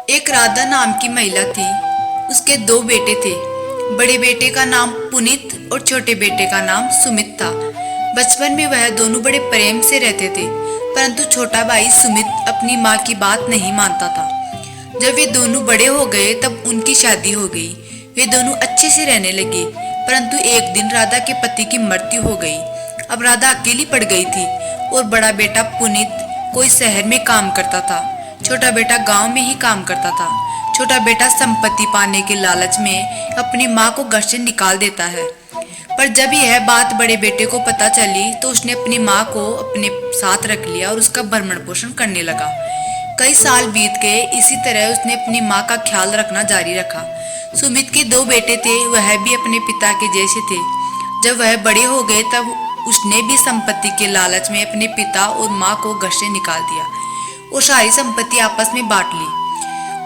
एक राधा नाम की महिला थी। उसके दो बेटे थे। बड़े बेटे का नाम पुनीत और छोटे बेटे का नाम सुमित था। बचपन में वह दोनों बड़े प्रेम से रहते थे, परंतु छोटा भाई सुमित अपनी माँ की बात नहीं मानता था। जब वे दोनों बड़े हो गए तब उनकी शादी हो गई। वे दोनों अच्छे से रहने लगे, परंतु एक दिन राधा के पति की मृत्यु हो गई। अब राधा अकेली पड़ गई थी और बड़ा बेटा पुनीत कोई शहर में काम करता था, छोटा बेटा गांव में ही काम करता था। छोटा बेटा संपत्ति पाने के लालच में अपनी माँ को घर से निकाल देता है। पर जब यह बात बड़े बेटे को पता चली तो उसने अपनी माँ को अपने साथ रख लिया और उसका भरण पोषण करने लगा। कई साल बीत गए। इसी तरह उसने अपनी माँ का ख्याल रखना जारी रखा। सुमित के दो बेटे थे, वह भी अपने पिता के जैसे थे। जब वह बड़े हो गए तब उसने भी संपत्ति के लालच में अपने पिता और माँ को घर से निकाल दिया और सारी संपत्ति आपस में बांट ली।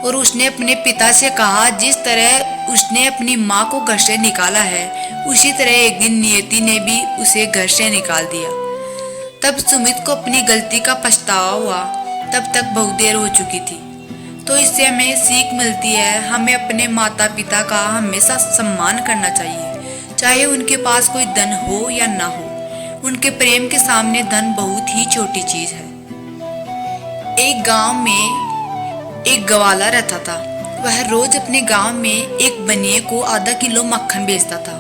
और उसने अपने पिता से कहा, जिस तरह उसने अपनी माँ को घर से निकाला है उसी तरह एक दिन नियति ने भी उसे घर से निकाल दिया। तब सुमित को अपनी गलती का पछतावा हुआ। तब तक बहुत देर हो चुकी थी। तो इससे हमें सीख मिलती है, हमें अपने माता पिता का हमेशा सम्मान करना चाहिए, चाहे उनके पास कोई धन हो या ना हो। उनके प्रेम के सामने धन बहुत ही छोटी चीज है। एक गांव में एक ग्वाला रहता था। वह रोज अपने गांव में एक बनिए को आधा किलो मक्खन बेचता था।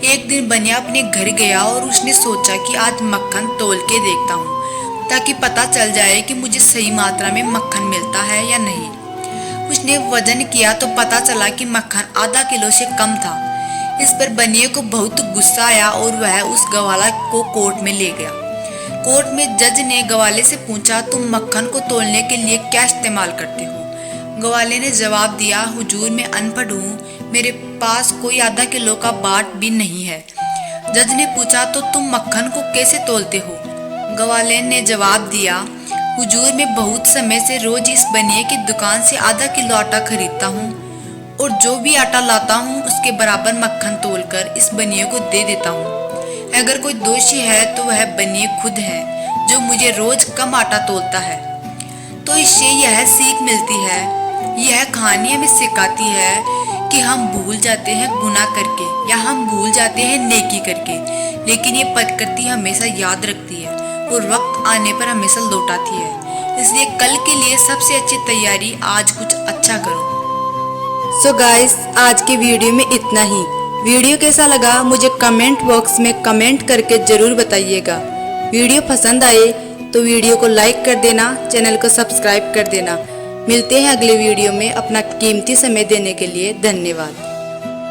एक दिन बनिया अपने घर गया और उसने सोचा कि आज मक्खन तोल के देखता हूँ, ताकि पता चल जाए कि मुझे सही मात्रा में मक्खन मिलता है या नहीं। उसने वजन किया तो पता चला कि मक्खन आधा किलो से कम था। इस पर बनिए को बहुत गुस्सा आया और वह उस ग्वाला को कोर्ट में ले गया। कोर्ट में जज ने ग्वाले से पूछा, तुम मक्खन को तोलने के लिए क्या इस्तेमाल करते हो? ग्वाले ने जवाब दिया, हुजूर मैं अनपढ़ हूँ, मेरे पास कोई आधा किलो का बाट भी नहीं है। जज ने पूछा, तो तुम मक्खन को कैसे तोलते हो? ग्वाले ने जवाब दिया, हुजूर मैं बहुत समय से रोज इस बनिए की दुकान से आधा किलो आटा खरीदता हूँ और जो भी आटा लाता हूँ उसके बराबर मक्खन तोलकर इस बनिए को दे देता हूँ। अगर कोई दोषी है तो वह बनिए खुद है, जो मुझे रोज कम आटा तोलता है। तो इससे यह सीख मिलती है, यह कहानी हमें सिखाती है कि हम भूल जाते हैं गुनाह करके या हम भूल जाते हैं नेकी करके, लेकिन ये प्रकृति हमेशा याद रखती है और वक्त आने पर हमेशा लौटाती है। इसलिए कल के लिए सबसे अच्छी तैयारी आज कुछ अच्छा करो। सो गाइस, आज के वीडियो में इतना ही। वीडियो कैसा लगा मुझे कमेंट बॉक्स में कमेंट करके जरूर बताइएगा। वीडियो पसंद आए तो वीडियो को लाइक कर देना, चैनल को सब्सक्राइब कर देना। मिलते हैं अगले वीडियो में। अपना कीमती समय देने के लिए धन्यवाद।